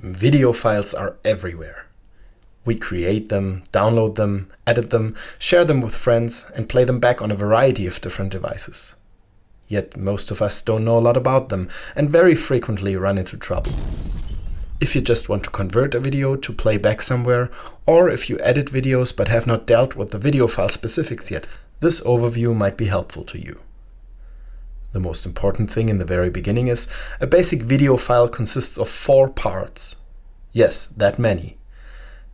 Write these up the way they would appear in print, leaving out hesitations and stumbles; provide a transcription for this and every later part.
Video files are everywhere. We create them, download them, edit them, share them with friends, and play them back on a variety of different devices. Yet most of us don't know a lot about them and very frequently run into trouble. If you just want to convert a video to play back somewhere, or if you edit videos but have not dealt with the video file specifics yet, this overview might be helpful to you. The most important thing in the very beginning is a basic video file consists of 4 parts. Yes, that many.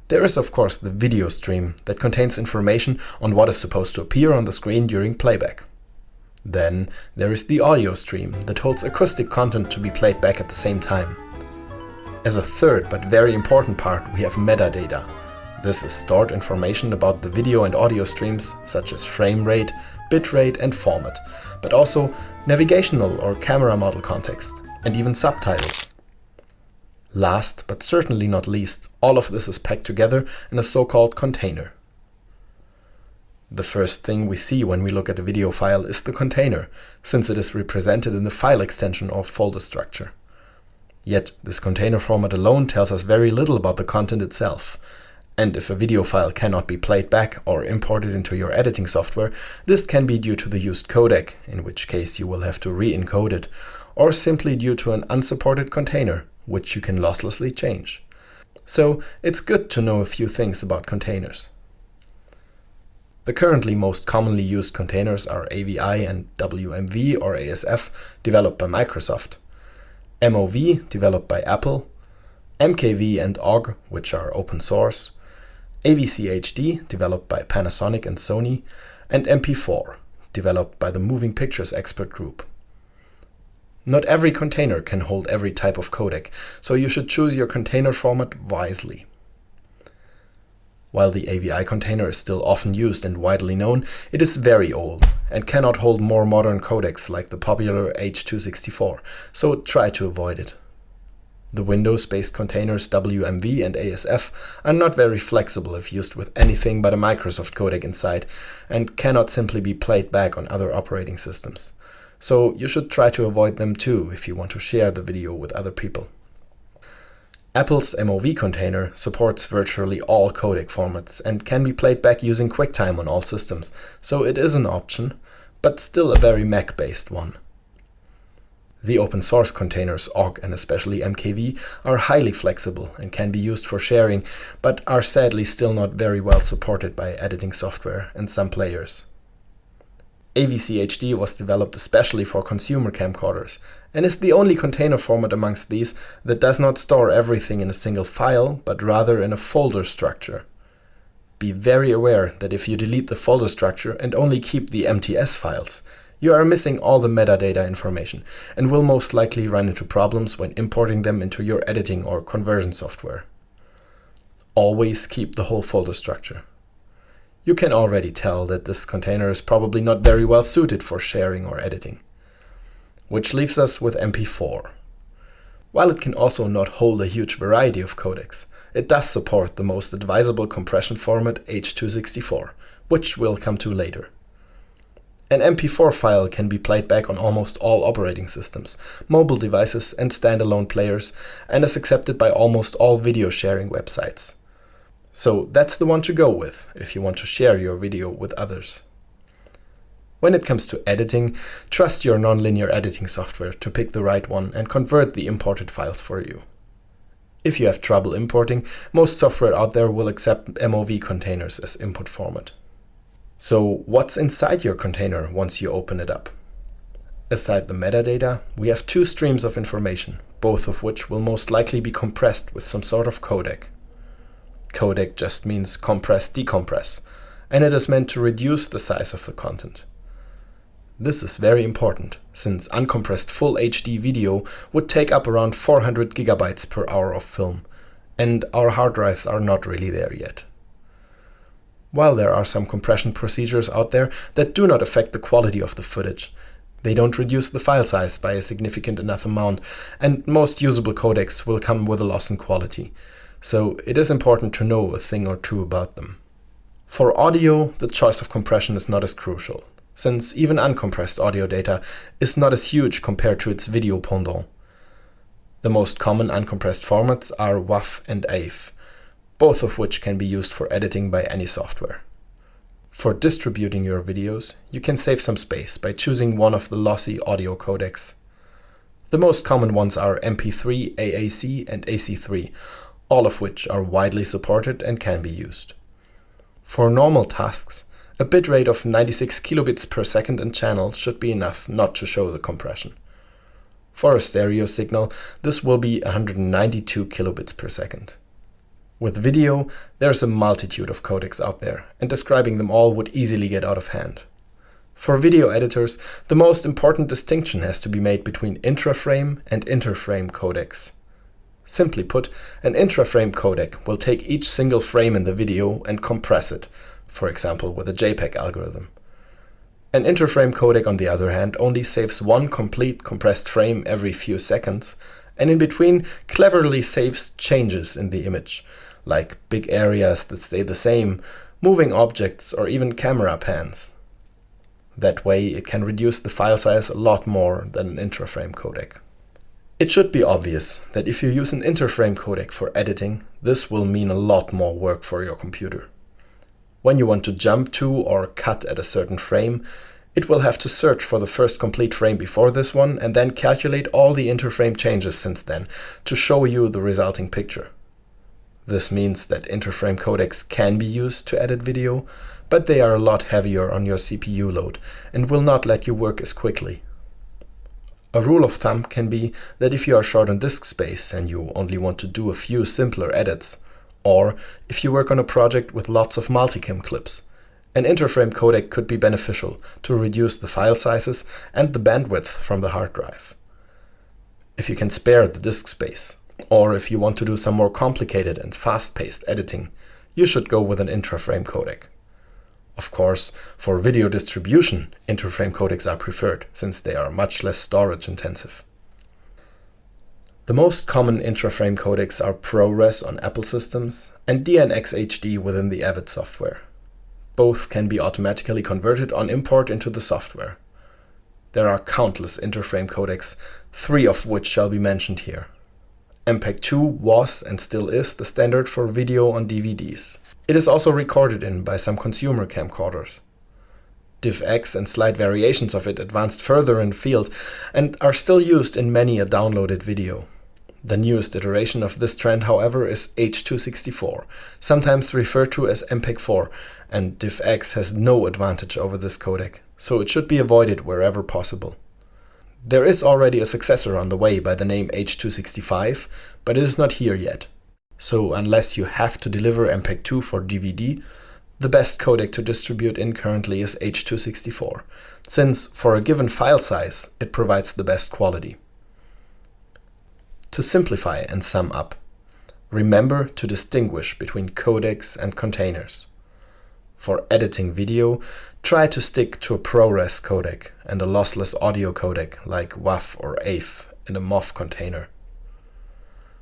There is of course the video stream that contains information on what is supposed to appear on the screen during playback. Then there is the audio stream that holds acoustic content to be played back at the same time. As a third but very important part, we have metadata. This is stored information about the video and audio streams such as frame rate, bit rate and format, but also navigational or camera model context, and even subtitles. Last, but certainly not least, all of this is packed together in a so-called container. The first thing we see when we look at a video file is the container, since it is represented in the file extension or folder structure. Yet this container format alone tells us very little about the content itself. And if a video file cannot be played back or imported into your editing software, this can be due to the used codec, in which case you will have to re-encode it, or simply due to an unsupported container, which you can losslessly change. So it's good to know a few things about containers. The currently most commonly used containers are AVI and WMV or ASF, developed by Microsoft, MOV, developed by Apple, MKV and OGG, which are open source, AVCHD, developed by Panasonic and Sony, and MP4, developed by the Moving Pictures Expert Group. Not every container can hold every type of codec, so you should choose your container format wisely. While the AVI container is still often used and widely known, it is very old and cannot hold more modern codecs like the popular H.264, so try to avoid it. The Windows-based containers WMV and ASF are not very flexible if used with anything but a Microsoft codec inside and cannot simply be played back on other operating systems. So you should try to avoid them too if you want to share the video with other people. Apple's MOV container supports virtually all codec formats and can be played back using QuickTime on all systems, so it is an option, but still a very Mac-based one. The open source containers OGG and especially MKV are highly flexible and can be used for sharing, but are sadly still not very well supported by editing software and some players. AVCHD was developed especially for consumer camcorders and is the only container format amongst these that does not store everything in a single file, but rather in a folder structure. Be very aware that if you delete the folder structure and only keep the MTS files, you are missing all the metadata information and will most likely run into problems when importing them into your editing or conversion software. Always keep the whole folder structure. You can already tell that this container is probably not very well suited for sharing or editing. Which leaves us with MP4. While it can also not hold a huge variety of codecs, it does support the most advisable compression format H.264, which we'll come to later. An MP4 file can be played back on almost all operating systems, mobile devices and standalone players, and is accepted by almost all video sharing websites. So that's the one to go with if you want to share your video with others. When it comes to editing, trust your nonlinear editing software to pick the right one and convert the imported files for you. If you have trouble importing, most software out there will accept MOV containers as input format. So what's inside your container once you open it up? Aside the metadata, we have 2 streams of information, both of which will most likely be compressed with some sort of codec. Codec just means compress-decompress, and it is meant to reduce the size of the content. This is very important, since uncompressed full HD video would take up around 400 GB per hour of film, and our hard drives are not really there yet. While there are some compression procedures out there that do not affect the quality of the footage, they don't reduce the file size by a significant enough amount, and most usable codecs will come with a loss in quality, so it is important to know a thing or two about them. For audio, the choice of compression is not as crucial, since even uncompressed audio data is not as huge compared to its video pendant. The most common uncompressed formats are WAV and AVE, both of which can be used for editing by any software. For distributing your videos, you can save some space by choosing one of the lossy audio codecs. The most common ones are MP3, AAC, and AC3, all of which are widely supported and can be used. For normal tasks, a bitrate of 96 kilobits per second and channel should be enough not to show the compression. For a stereo signal, this will be 192 kilobits per second. With video, there's a multitude of codecs out there, and describing them all would easily get out of hand. For video editors, the most important distinction has to be made between intraframe and interframe codecs. Simply put, an intraframe codec will take each single frame in the video and compress it, for example with a JPEG algorithm. An interframe codec, on the other hand, only saves one complete compressed frame every few seconds, and in between cleverly saves changes in the image, like big areas that stay the same, moving objects, or even camera pans. That way it can reduce the file size a lot more than an intraframe codec. It should be obvious that if you use an interframe codec for editing, this will mean a lot more work for your computer. When you want to jump to or cut at a certain frame, it will have to search for the first complete frame before this one and then calculate all the interframe changes since then to show you the resulting picture. This means that interframe codecs can be used to edit video, but they are a lot heavier on your CPU load and will not let you work as quickly. A rule of thumb can be that if you are short on disk space and you only want to do a few simpler edits, or if you work on a project with lots of multicam clips, an interframe codec could be beneficial to reduce the file sizes and the bandwidth from the hard drive. If you can spare the disk space, or if you want to do some more complicated and fast-paced editing, you should go with an intraframe codec. Of course, for video distribution, interframe codecs are preferred, since they are much less storage intensive. The most common intraframe codecs are ProRes on Apple systems and DNX HD within the Avid software. Both can be automatically converted on import into the software. There are countless interframe codecs, 3 of which shall be mentioned here. MPEG-2 was and still is the standard for video on DVDs. It is also recorded in by some consumer camcorders. DivX and slight variations of it advanced further in the field and are still used in many a downloaded video. The newest iteration of this trend, however, is H.264, sometimes referred to as MPEG-4, and DivX has no advantage over this codec, so it should be avoided wherever possible. There is already a successor on the way by the name H.265, but it is not here yet. So unless you have to deliver MPEG-2 for DVD, the best codec to distribute in currently is H.264, since for a given file size it provides the best quality. To simplify and sum up, remember to distinguish between codecs and containers. For editing video, try to stick to a ProRes codec and a lossless audio codec like WAV or AVE in a MOV container.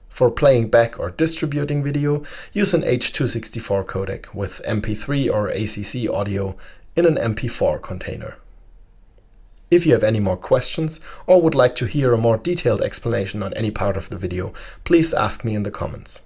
For playing back or distributing video, use an H.264 codec with MP3 or ACC audio in an MP4 container. If you have any more questions or would like to hear a more detailed explanation on any part of the video, please ask me in the comments.